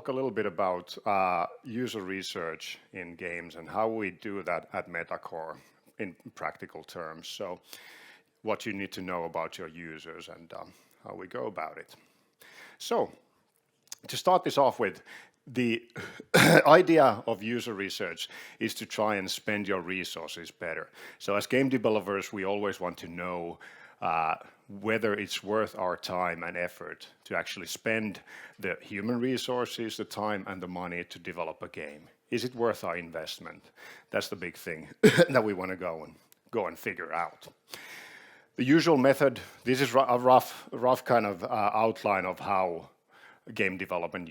talk a little bit about user research in games and how we do that at Metacore in practical terms. So what you need to know about your users and how we go about it. So to start this off with, the idea of user research is to try and spend your resources better. So as game developers, we always want to know whether it's worth our time and effort to actually spend the human resources, the time and the money to develop a game. Is it worth our investment? That's the big thing that we want to go and figure out. The usual method, this is a rough kind of outline of how game development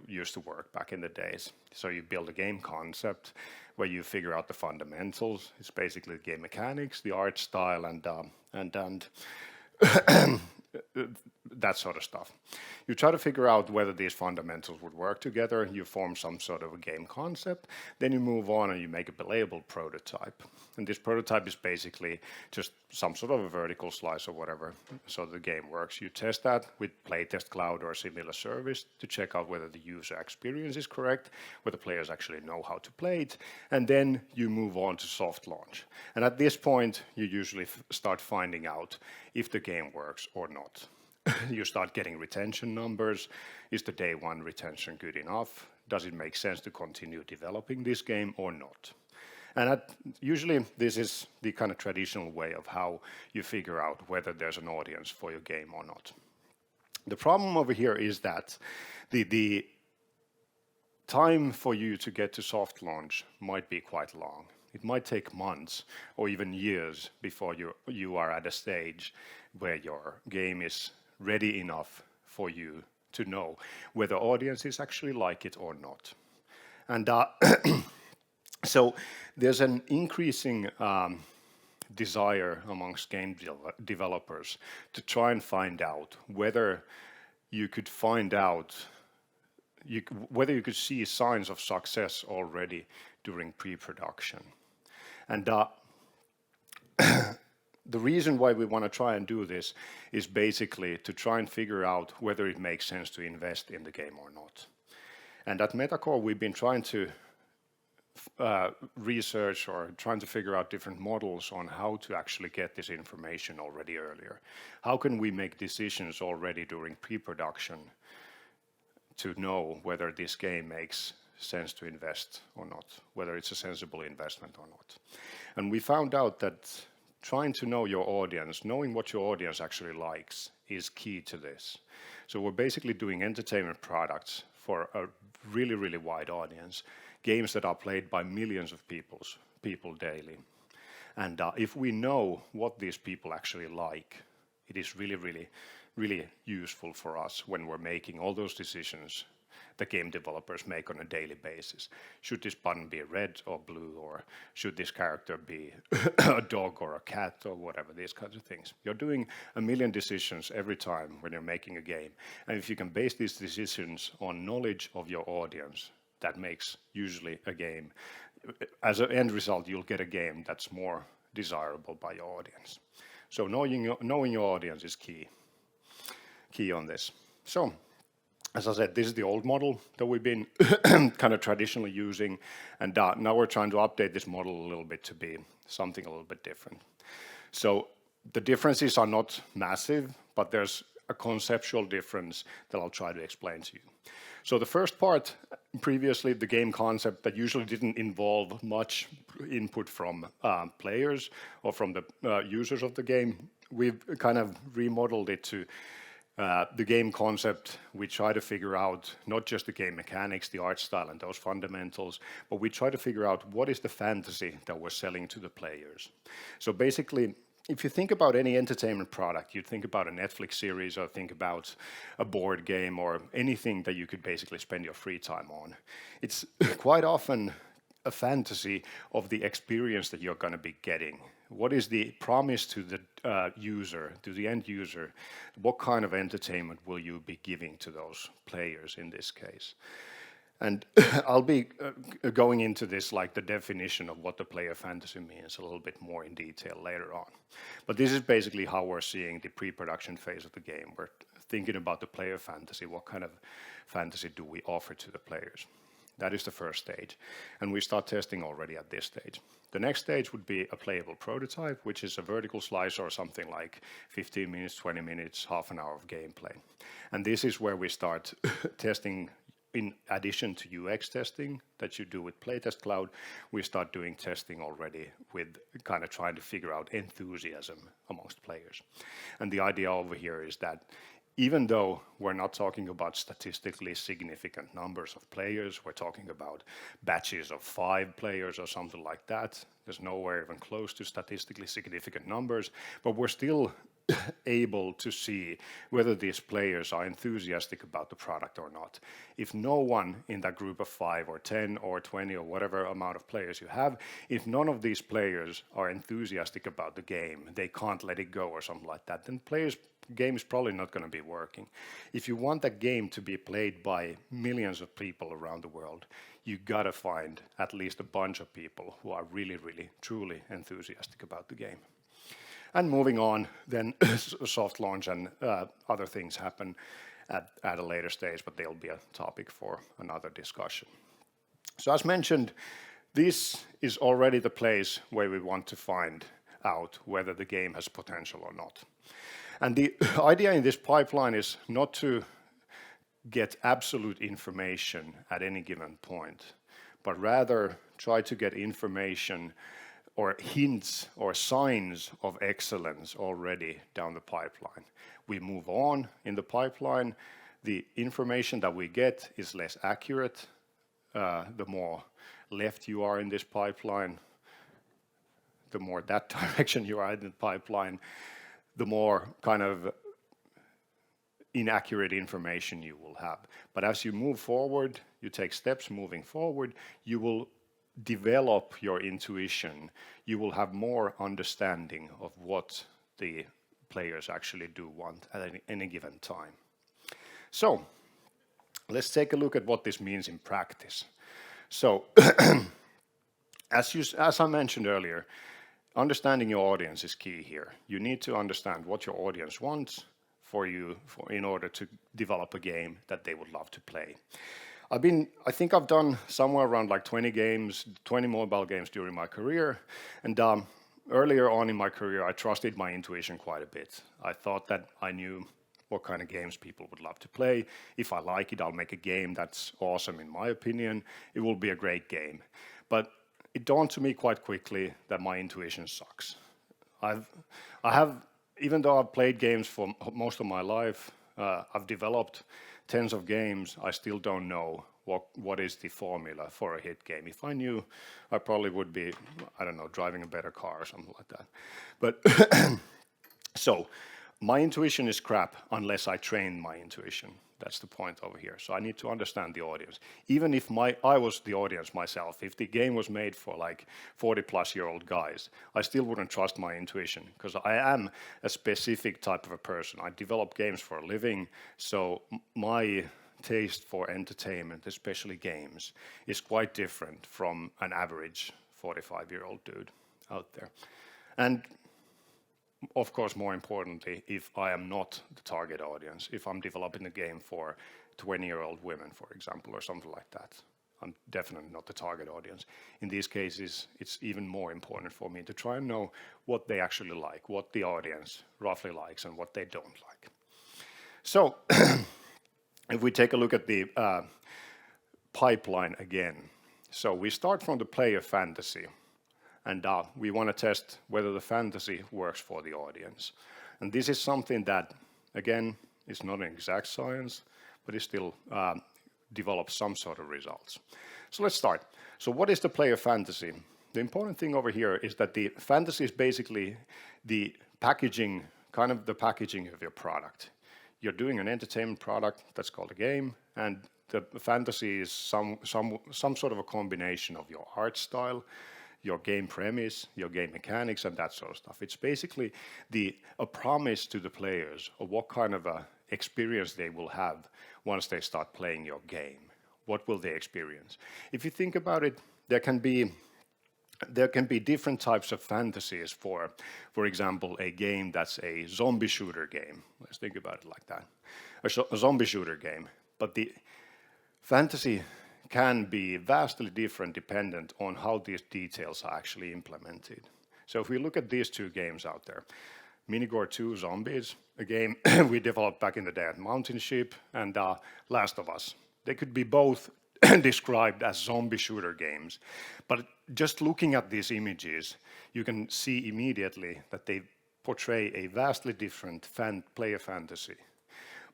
used to work back in the days. So you build a game concept where you figure out the fundamentals. It's basically the game mechanics, the art style, and that sort of stuff. You try to figure out whether these fundamentals would work together. You form some sort of a game concept. Then you move on and you make a playable prototype. And this prototype is basically just some sort of a vertical slice or whatever, so the game works. You test that with Playtest Cloud or a similar service to check out whether the user experience is correct, whether players actually know how to play it, and then you move on to soft launch. And at this point, you usually start finding out if the game works or not. You start getting retention numbers. Is the day one retention good enough? Does it make sense to continue developing this game or not? And usually this is the kind of traditional way of how you figure out whether there's an audience for your game or not. The problem over here is that the time for you to get to soft launch might be quite long. It might take months or even years before you are at a stage where your game is ready enough for you to know whether audiences actually like it or not. And so there's an increasing desire amongst game developers to try and find out whether you could whether you could see signs of success already during pre-production. And the reason why we want to try and do this is basically to try and figure out whether it makes sense to invest in the game or not. And at Metacore, we've been trying to research or trying to figure out different models on how to actually get this information already earlier. How can we make decisions already during pre-production to know whether this game makes sense to invest or not, whether it's a sensible investment or not. And we found out that trying to know your audience, knowing what your audience actually likes, is key to this. So we're basically doing entertainment products for a really, really wide audience, games that are played by millions of people daily. And if we know what these people actually like, it is really, really, really useful for us when we're making all those decisions that game developers make on a daily basis. Should this button be red or blue, or should this character be a dog or a cat or whatever, these kinds of things. You're doing a million decisions every time when you're making a game. And if you can base these decisions on knowledge of your audience, that makes usually a game. As an end result, you'll get a game that's more desirable by your audience. So knowing your audience is key on this. So, as I said, this is the old model that we've been kind of traditionally using, and now we're trying to update this model a little bit to be something a little bit different. So the differences are not massive, but there's a conceptual difference that I'll try to explain to you. So the first part, previously the game concept that usually didn't involve much input from players or from the users of the game, we've kind of remodeled it to the game concept. We try to figure out not just the game mechanics, the art style and those fundamentals, but we try to figure out what is the fantasy that we're selling to the players. So basically, if you think about any entertainment product, you think about a Netflix series or think about a board game or anything that you could basically spend your free time on. It's quite often a fantasy of the experience that you're going to be getting. What is the promise to the user, to the end user? What kind of entertainment will you be giving to those players in this case? And I'll be going into this, like the definition of what the player fantasy means, a little bit more in detail later on. But this is basically how we're seeing the pre-production phase of the game. We're thinking about the player fantasy. What kind of fantasy do we offer to the players? That is the first stage. And we start testing already at this stage. The next stage would be a playable prototype, which is a vertical slice or something like 15 minutes, 20 minutes, half an hour of gameplay. And this is where we start testing. In addition to UX testing that you do with Playtest Cloud, we start doing testing already with kind of trying to figure out enthusiasm amongst players. And the idea over here is that even though we're not talking about statistically significant numbers of players, we're talking about batches of 5 players or something like that. There's nowhere even close to statistically significant numbers, but we're still able to see whether these players are enthusiastic about the product or not. If no one in that group of 5 or 10 or 20 or whatever amount of players you have, if none of these players are enthusiastic about the game, they can't let it go or something like that, then game is probably not going to be working. If you want that game to be played by millions of people around the world, you got to find at least a bunch of people who are really, really, truly enthusiastic about the game. And moving on, then soft launch and other things happen at a later stage, but they'll be a topic for another discussion. So as mentioned, this is already the place where we want to find out whether the game has potential or not. And the idea in this pipeline is not to get absolute information at any given point, but rather try to get information or hints or signs of excellence already down the pipeline. We move on in the pipeline. The information that we get is less accurate. The more left you are in this pipeline, the more that direction you are in the pipeline, the more kind of inaccurate information you will have. But as you move forward, you take steps moving forward, you will develop your intuition, you will have more understanding of what the players actually do want at any given time. So let's take a look at what this means in practice. So as I mentioned earlier, understanding your audience is key here. You need to understand what your audience wants in order to develop a game that they would love to play. I think I've done somewhere around like 20 mobile games during my career. And earlier on in my career, I trusted my intuition quite a bit. I thought that I knew what kind of games people would love to play. If I like it, I'll make a game that's awesome in my opinion. It will be a great game. But it dawned to me quite quickly that my intuition sucks. Even though I've played games for most of my life, I've developed tens of games, I still don't know what is the formula for a hit game. If I knew, I probably would be, I don't know, driving a better car or something like that. But so my intuition is crap unless I train my intuition. That's the point over here. So I need to understand the audience. Even if I was the audience myself, if the game was made for like 40-plus-year-old guys, I still wouldn't trust my intuition because I am a specific type of a person. I develop games for a living, so my taste for entertainment, especially games, is quite different from an average 45-year-old dude out there. And of course, more importantly, if I am not the target audience, if I'm developing a game for 20-year-old women, for example, or something like that, I'm definitely not the target audience. In these cases, it's even more important for me to try and know what they actually like, what the audience roughly likes, and what they don't like. So, if we take a look at the pipeline again, so we start from the player fantasy. And we want to test whether the fantasy works for the audience. And this is something that, again, is not an exact science, but it still develops some sort of results. So let's start. So what is the player fantasy? The important thing over here is that the fantasy is basically the packaging, kind of the packaging of your product. You're doing an entertainment product that's called a game, and the fantasy is some sort of a combination of your art style, your game premise, your game mechanics, and that sort of stuff. It's basically a promise to the players of what kind of a experience they will have once they start playing your game. What will they experience? If you think about it, there can be there can be different types of fantasies for example, a game that's a zombie shooter game. Let's think about it like that. A zombie shooter game. But the fantasy can be vastly different dependent on how these details are actually implemented. So if we look at these two games out there, Metacore 2 Zombies, a game we developed back in the day at Mountain Sheep, and Last of Us. They could be both described as zombie shooter games. But just looking at these images, you can see immediately that they portray a vastly different player fantasy.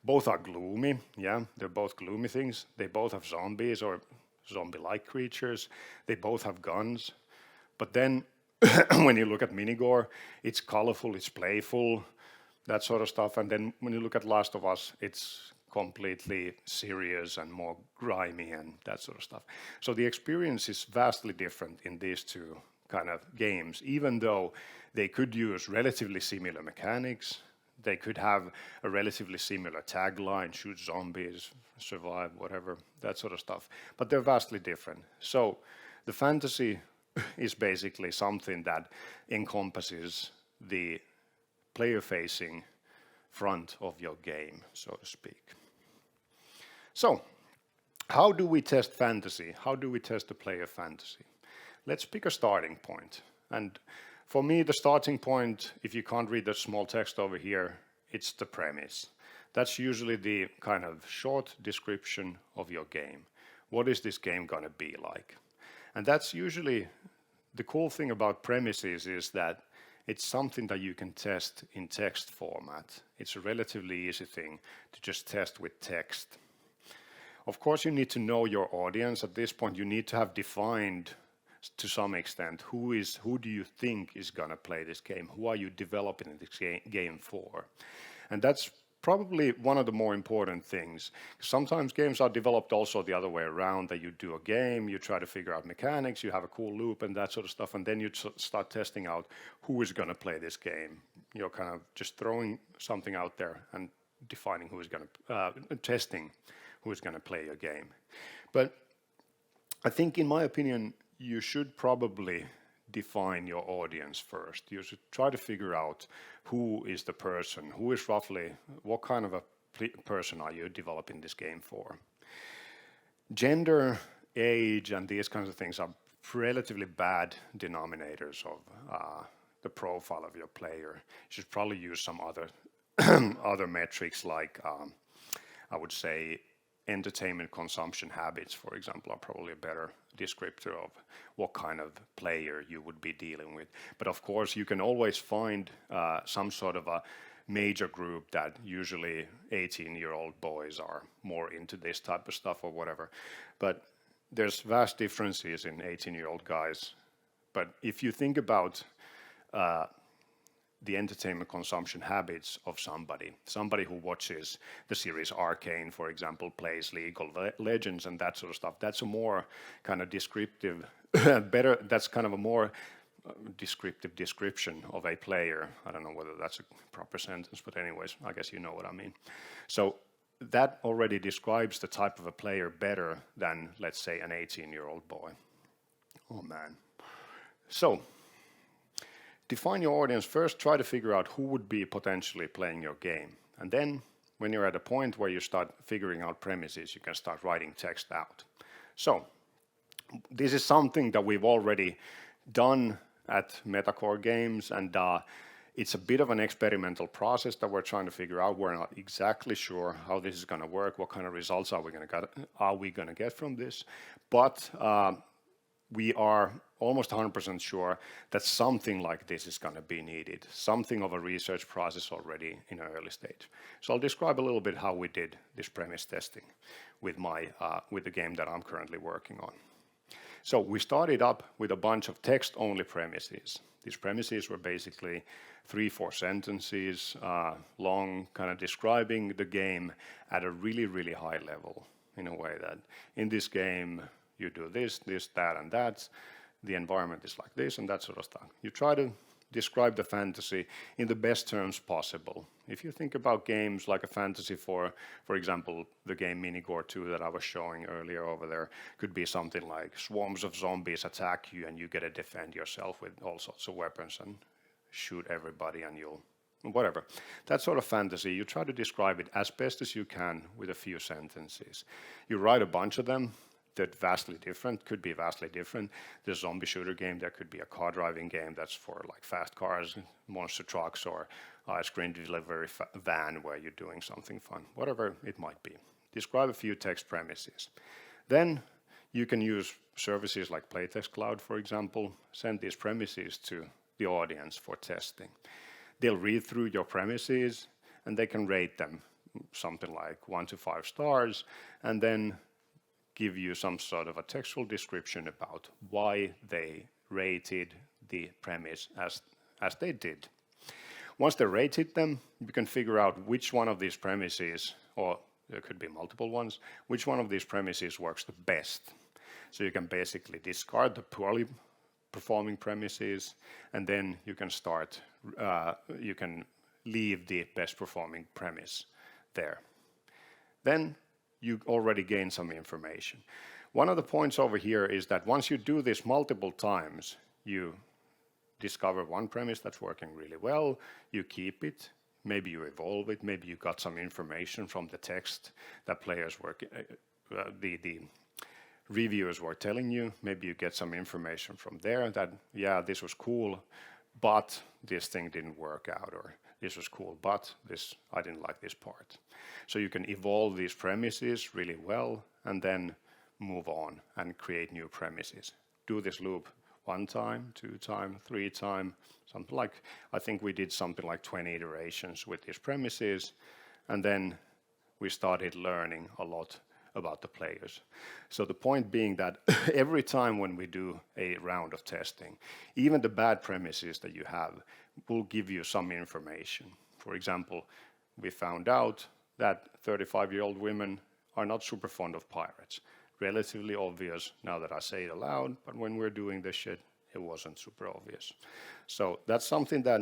Both are gloomy, yeah, they're both gloomy things. They both have zombies or zombie-like creatures. They both have guns. But then when you look at Minigore, it's colorful, it's playful, that sort of stuff. And then when you look at Last of Us, it's completely serious and more grimy and that sort of stuff. So the experience is vastly different in these two kind of games, even though they could use relatively similar mechanics. They could have a relatively similar tagline, shoot zombies, survive, whatever, that sort of stuff. But they're vastly different. So the fantasy is basically something that encompasses the player-facing front of your game, so to speak. So, how do we test fantasy? How do we test the player fantasy? Let's pick a starting point. And for me, the starting point, if you can't read the small text over here, it's the premise. That's usually the kind of short description of your game. What is this game going to be like? And that's usually the cool thing about premises is that it's something that you can test in text format. It's a relatively easy thing to just test with text. Of course, you need to know your audience. At this point, you need to have defined to some extent who do you think is going to play this game? Who are you developing this game for? And that's probably one of the more important things. Sometimes games are developed also the other way around, that you do a game, you try to figure out mechanics, you have a cool loop and that sort of stuff, and then you start testing out who is going to play this game. You're kind of just throwing something out there and defining who is going to, testing who is going to play your game. But I think, in my opinion, you should probably define your audience first. You should try to figure out who is the person, who is roughly, what kind of a person are you developing this game for. Gender, age, and these kinds of things are relatively bad denominators of the profile of your player. You should probably use some other other metrics like, I would say, entertainment consumption habits, for example, are probably a better descriptor of what kind of player you would be dealing with. But of course, you can always find some sort of a major group that usually 18-year-old boys are more into this type of stuff or whatever. But there's vast differences in 18-year-old guys. But if you think about the entertainment consumption habits of somebody who watches the series Arcane, for example, plays League of Legends and that sort of stuff, that's a more kind of descriptive, that's kind of a more descriptive description of a player. I don't know whether that's a proper sentence, but anyways, I guess you know what I mean. So that already describes the type of a player better than, let's say, an 18-year-old boy. Oh man. So, define your audience first, try to figure out who would be potentially playing your game. And then when you're at a point where you start figuring out premises, you can start writing text out. So this is something that we've already done at Metacore Games, and it's a bit of an experimental process that we're trying to figure out. We're not exactly sure how this is going to work, what kind of results are we going to get from this. But we are almost 100% sure that something like this is going to be needed, something of a research process already in an early stage. So I'll describe a little bit how we did this premise testing with the game that I'm currently working on. So we started up with a bunch of text-only premises. These premises were basically 3-4 sentences long, kind of describing the game at a really, really high level, in a way that in this game you do this, that, and that. The environment is like this and that sort of stuff. You try to describe the fantasy in the best terms possible. If you think about games like a fantasy for example, the game Metacore 2 that I was showing earlier over there, could be something like swarms of zombies attack you and you get to defend yourself with all sorts of weapons and shoot everybody and you'll whatever. That sort of fantasy, you try to describe it as best as you can with a few sentences. You write a bunch of them. That vastly different, could be vastly different. The zombie shooter game, there could be a car driving game that's for like fast cars, monster trucks, or ice cream delivery van where you're doing something fun, whatever it might be. Describe a few text premises. Then you can use services like Playtext Cloud, for example, send these premises to the audience for testing. They'll read through your premises and they can rate them, something like 1 to 5 stars, and then give you some sort of a textual description about why they rated the premise as they did. Once they rated them, you can figure out which one of these premises, or there could be multiple ones, which one of these premises works the best. So you can basically discard the poorly performing premises, and then you can start, you can leave the best performing premise there. Then you already gain some information. One of the points over here is that once you do this multiple times, you discover one premise that's working really well, you keep it, maybe you evolve it, maybe you got some information from the text that players were, the reviewers were telling you, maybe you get some information from there that, yeah, this was cool, but this thing didn't work out, or this was cool, but I didn't like this part. So you can evolve these premises really well and then move on and create new premises. Do this loop 1 time, 2 time, 3 time, something like, I think we did something like 20 iterations with these premises, and then we started learning a lot about the players. So the point being that every time when we do a round of testing, even the bad premises that you have will give you some information. For example, we found out that 35-year-old women are not super fond of pirates. Relatively obvious now that I say it aloud, but when we're doing this shit, it wasn't super obvious. So that's something that,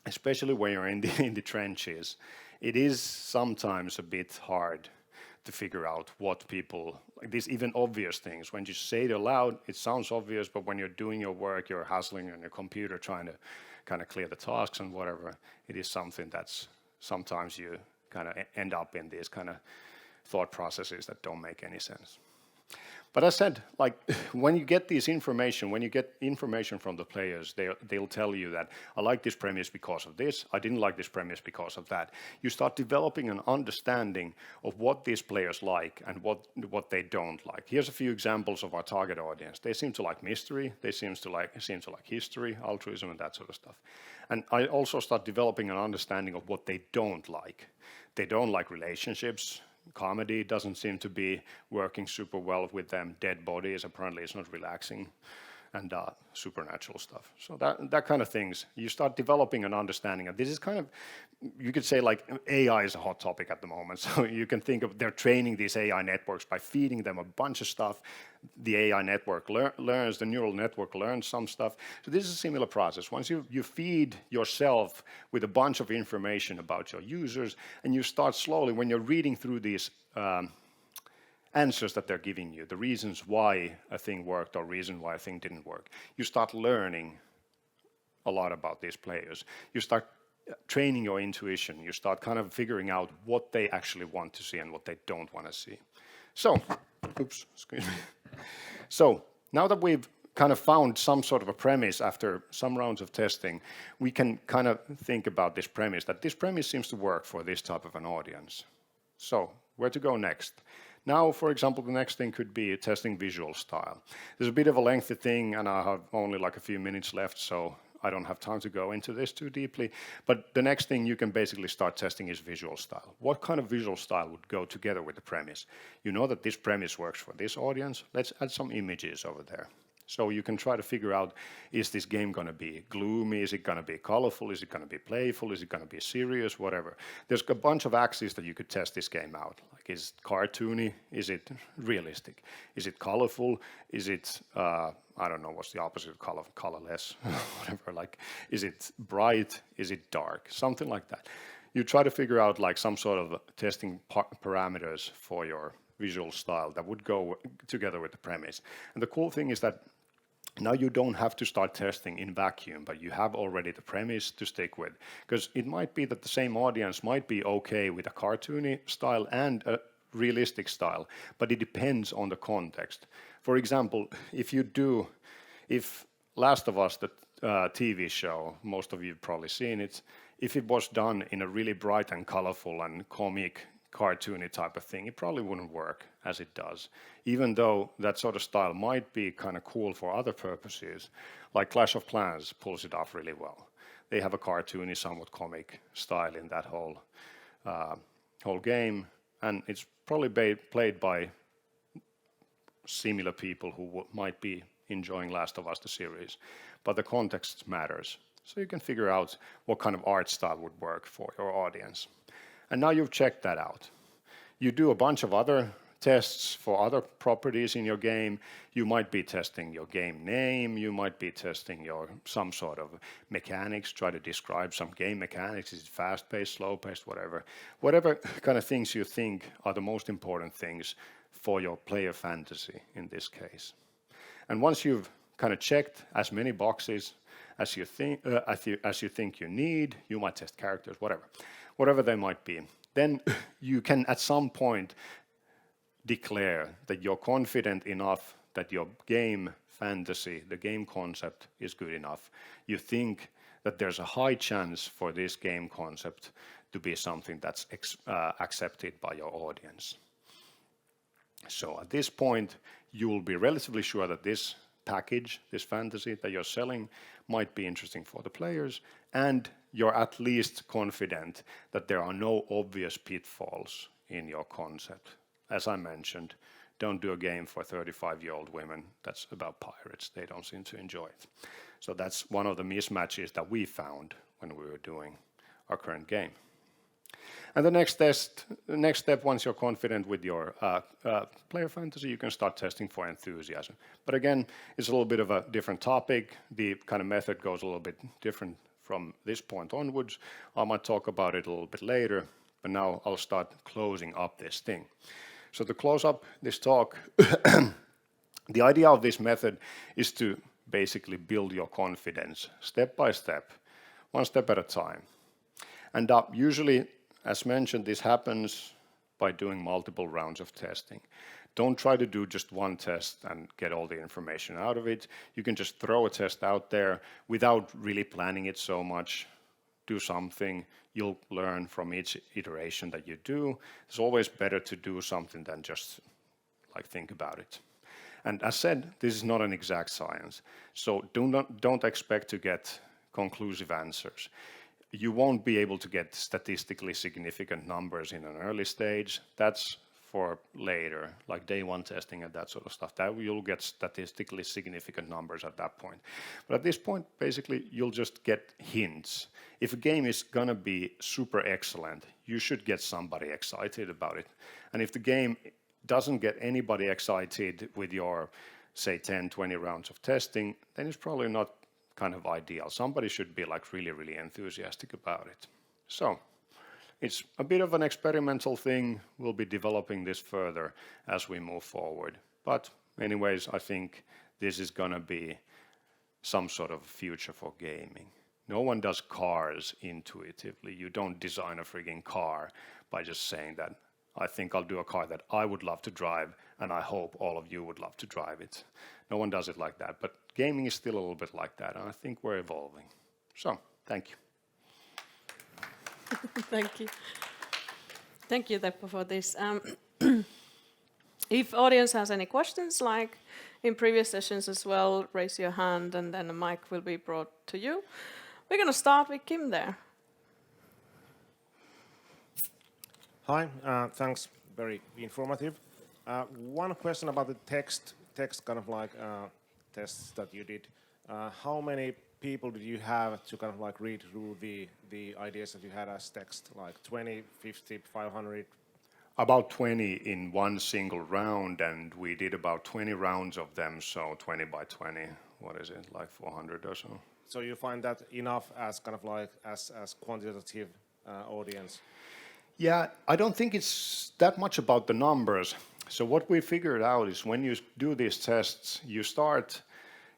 especially when you're in the trenches, it is sometimes a bit hard to figure out what people, like these even obvious things, when you say it aloud, it sounds obvious, but when you're doing your work, you're hustling on your computer trying to kind of clear the tasks and whatever, it is something that's sometimes you kind of end up in these kind of thought processes that don't make any sense. But I said, like, when you get this information, when you get information from the players, they'll tell you that I like this premise because of this, I didn't like this premise because of that. You start developing an understanding of what these players like and what they don't like. Here's a few examples of our target audience. They seem to like mystery, they seem to like history, altruism, and that sort of stuff. And I also start developing an understanding of what they don't like. They don't like relationships. Comedy doesn't seem to be working super well with them. Dead bodies, apparently it's not relaxing, and supernatural stuff. So that kind of things, you start developing an understanding of. This is kind of, you could say like AI is a hot topic at the moment. So you can think of they're training these AI networks by feeding them a bunch of stuff. The AI network learns, the neural network learns some stuff. So this is a similar process. Once you feed yourself with a bunch of information about your users, and you start slowly, when you're reading through these answers that they're giving you, the reasons why a thing worked or reason why a thing didn't work, you start learning a lot about these players. You start training your intuition. You start kind of figuring out what they actually want to see and what they don't want to see. So, oops, excuse me. So now that we've kind of found some sort of a premise after some rounds of testing, we can kind of think about this premise, that this premise seems to work for this type of an audience. So where to go next? Now, for example, the next thing could be testing visual style. There's a bit of a lengthy thing, and I have only like a few minutes left, so I don't have time to go into this too deeply. But the next thing you can basically start testing is visual style. What kind of visual style would go together with the premise? You know that this premise works for this audience. Let's add some images over there. So you can try to figure out, is this game going to be gloomy? Is it going to be colorful? Is it going to be playful? Is it going to be serious? Whatever. There's a bunch of axes that you could test this game out. Like, is it cartoony? Is it realistic? Is it colorful? Is it, I don't know, what's the opposite of color? Colorless, whatever. Like, is it bright? Is it dark? Something like that. You try to figure out like some sort of testing parameters for your visual style that would go together with the premise. And the cool thing is that now you don't have to start testing in vacuum, but you have already the premise to stick with. Because it might be that the same audience might be okay with a cartoony style and a realistic style, but it depends on the context. For example, if Last of Us, the TV show, most of you have probably seen it, if it was done in a really bright and colorful and comic cartoony type of thing, it probably wouldn't work as it does. Even though that sort of style might be kind of cool for other purposes, like Clash of Clans pulls it off really well. They have a cartoony, somewhat comic style in that whole game, and it's probably played by similar people who might be enjoying Last of Us, the series, but the context matters. So you can figure out what kind of art style would work for your audience. And now you've checked that out. You do a bunch of other tests for other properties in your game. You might be testing your game name. You might be testing some sort of mechanics, try to describe some game mechanics. Is it fast-paced, slow-paced, whatever. Whatever kind of things you think are the most important things for your player fantasy in this case. And once you've kind of checked as many boxes as you think you need, you might test characters, whatever they might be. Then you can at some point declare that you're confident enough that your game fantasy, the game concept is good enough. You think that there's a high chance for this game concept to be something that's accepted by your audience. So at this point, you will be relatively sure that this package, this fantasy that you're selling, might be interesting for the players, and you're at least confident that there are no obvious pitfalls in your concept. As I mentioned, don't do a game for 35-year-old women that's about pirates. They don't seem to enjoy it. So that's one of the mismatches that we found when we were doing our current game. And the next step, once you're confident with your player fantasy, you can start testing for enthusiasm. But again, it's a little bit of a different topic. The kind of method goes a little bit different from this point onwards. I might talk about it a little bit later, but now I'll start closing up this thing. So to close up this talk, the idea of this method is to basically build your confidence step by step, one step at a time. And usually, as mentioned, this happens by doing multiple rounds of testing. Don't try to do just one test and get all the information out of it. You can just throw a test out there without really planning it so much. Do something. You'll learn from each iteration that you do. It's always better to do something than just think about it. And as said, this is not an exact science. So don't expect to get conclusive answers. You won't be able to get statistically significant numbers in an early stage. That's for later, like day one testing and that sort of stuff. That you'll get statistically significant numbers at that point. But at this point, basically, you'll just get hints. If a game is going to be super excellent, you should get somebody excited about it. And if the game doesn't get anybody excited with your, say, 10, 20 rounds of testing, then it's probably not kind of ideal. Somebody should be really, really enthusiastic about it. So it's a bit of an experimental thing. We'll be developing this further as we move forward. But anyways, I think this is going to be some sort of future for gaming. No one does cars intuitively. You don't design a frigging car by just saying that, I think I'll do a car that I would love to drive, and I hope all of you would love to drive it. No one does it like that, but gaming is still a little bit like that, and I think we're evolving. So, thank you. Thank you. Thank you, Teppo, for this. If audience has any questions, like in previous sessions as well, raise your hand, and then a mic will be brought to you. We're going to start with Kim there. Hi, thanks. Very informative. One question about the text kind of tests that you did. How many people did you have to kind of like read through the ideas that you had as text? Like 20, 50, 500? About 20 in one single round, and we did about 20 rounds of them, so 20 by 20, what is it, like 400 or so? So you find that enough as kind of like as quantitative audience? Yeah, I don't think it's that much about the numbers. So what we figured out is when you do these tests, you start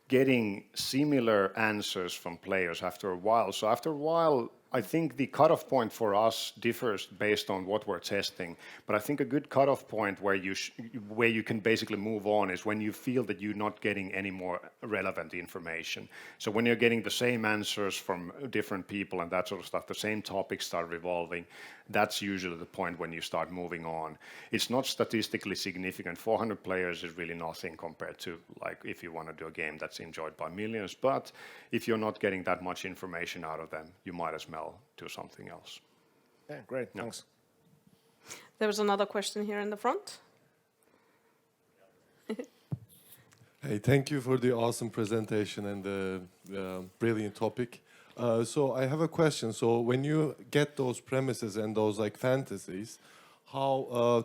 getting similar answers from players after a while. So after a while, I think the cutoff point for us differs based on what we're testing. But I think a good cutoff point where you can basically move on is when you feel that you're not getting any more relevant information. So when you're getting the same answers from different people and that sort of stuff, the same topics start revolving, that's usually the point when you start moving on. It's not statistically significant. 400 players is really nothing compared to like if you want to do a game that's enjoyed by millions. But if you're not getting that much information out of them, you might as well do something else. Yeah, great, thanks. There was another question here in the front. Hey, thank you for the awesome presentation and the brilliant topic. So I have a question. So when you get those premises and those like fantasies, how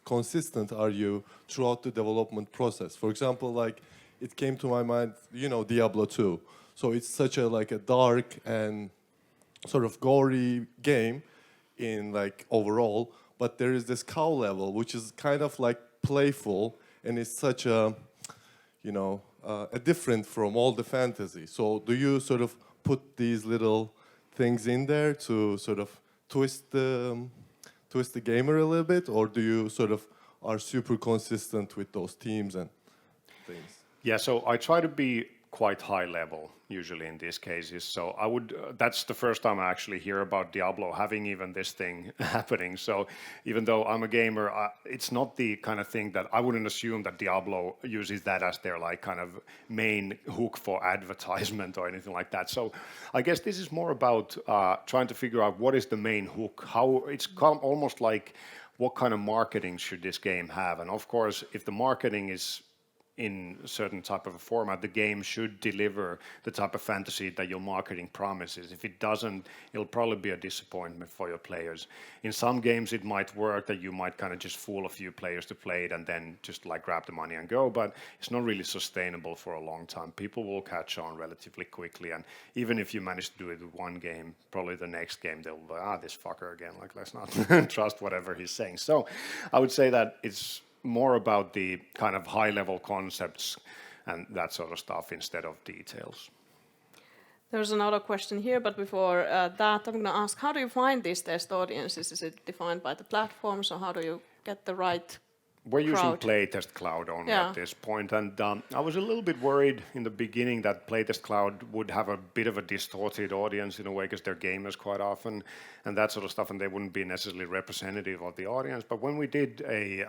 consistent are you throughout the development process? For example, like it came to my mind, you know, Diablo 2. So it's such a like a dark and sort of gory game in like overall, but there is this cow level which is kind of like playful and it's such a, you know, a different from all the fantasy. So do you sort of put these little things in there to sort of twist the gamer a little bit, or do you sort of are super consistent with those themes and things? Yeah, so I try to be quite high level usually in these cases. So I would, that's the first time I actually hear about Diablo having even this thing happening. So even though I'm a gamer, it's not the kind of thing that I wouldn't assume that Diablo uses that as their like kind of main hook for advertisement or anything like that. So I guess this is more about trying to figure out what is the main hook, how it's almost like what kind of marketing should this game have. And of course, if the marketing is in a certain type of a format, the game should deliver the type of fantasy that your marketing promises. If it doesn't, it'll probably be a disappointment for your players. In some games, it might work that you might kind of just fool a few players to play it and then just like grab the money and go, but it's not really sustainable for a long time. People will catch on relatively quickly, and even if you manage to do it with one game, probably the next game they'll be, this fucker again, like let's not trust whatever he's saying. So I would say that it's more about the kind of high-level concepts and that sort of stuff instead of details. There's another question here, but before that, I'm going to ask, how do you find these test audiences? Is it defined by the platforms, or how do you get the right We're using crowd? Playtest Cloud only at this point, and I was a little bit worried in the beginning that Playtest Cloud would have a bit of a distorted audience in a way because they're gamers quite often and that sort of stuff, and they wouldn't be necessarily representative of the audience. But when we did a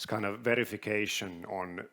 kind of verification on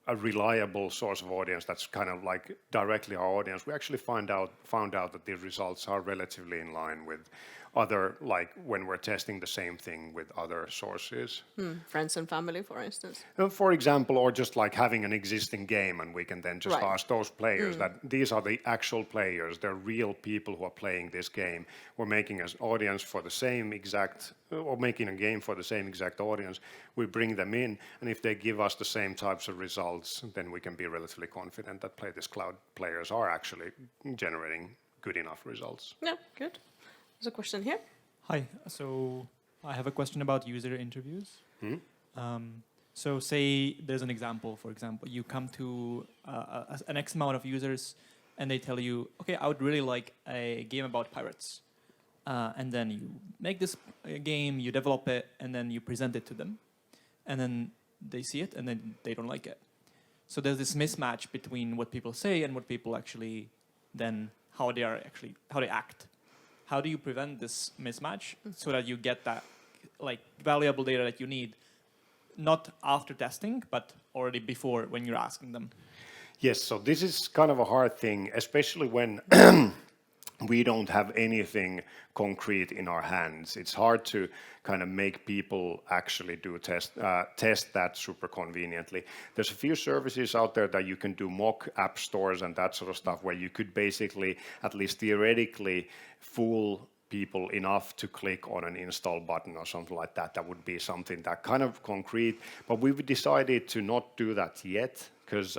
a reliable source of audience that's kind of like directly our audience, we actually found out that the results are relatively in line with other, like when we're testing the same thing with other sources. Friends and family, for instance. For example, or just like having an existing game, and we can then just ask those players that these are the actual players, they're real people who are playing this game. We're making an audience for the same exact, or making a game for the same exact audience. We bring them in, and if they give us the same types of results, then we can be relatively confident that Playtest Cloud players are actually generating good enough results. Yeah, good. There's a question here. Hi. So I have a question about user interviews. So say there's an example. For example, you come to an X amount of users, and they tell you, okay, I would really like a game about pirates. And then you make this game, you develop it, and then you present it to them. And then they see it, and then they don't like it. So there's this mismatch between what people say and what people actually then, how they act. How do you prevent this mismatch so that you get that like valuable data that you need, not after testing, but already before when you're asking them? Yes, so this is kind of a hard thing, especially when we don't have anything concrete in our hands. It's hard to kind of make people actually do test that super conveniently. There's a few services out there that you can do mock app stores and that sort of stuff where you could basically, at least theoretically, fool people enough to click on an install button or something like that. That would be something that kind of concrete, but we've decided to not do that yet because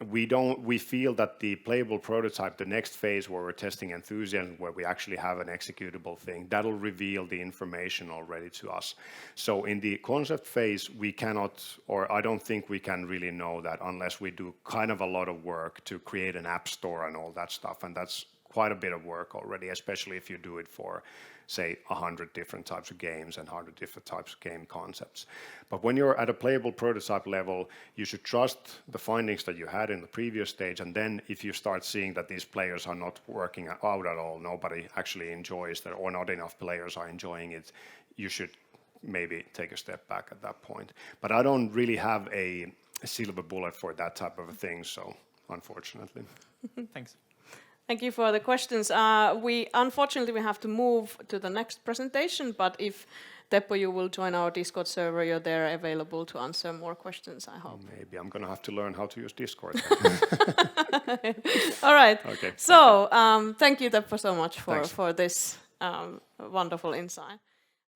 we feel that the playable prototype, the next phase where we're testing enthusiasm, where we actually have an executable thing, that'll reveal the information already to us. So in the concept phase, we cannot, or I don't think we can really know that unless we do kind of a lot of work to create an app store and all that stuff. And that's quite a bit of work already, especially if you do it for, say, 100 different types of games and 100 different types of game concepts. But when you're at a playable prototype level, you should trust the findings that you had in the previous stage, and then if you start seeing that these players are not working out at all, nobody actually enjoys that, or not enough players are enjoying it, you should maybe take a step back at that point. But I don't really have a silver bullet for that type of a thing, so unfortunately. Thanks. Thank you for the questions. Unfortunately we have to move to the next presentation, but if Teppo, you will join our Discord server, you're there available to answer more questions, I hope. Maybe I'm going to have to learn how to use Discord. All right. Okay. So thank you, Teppo, so much for Thanks. this wonderful insight.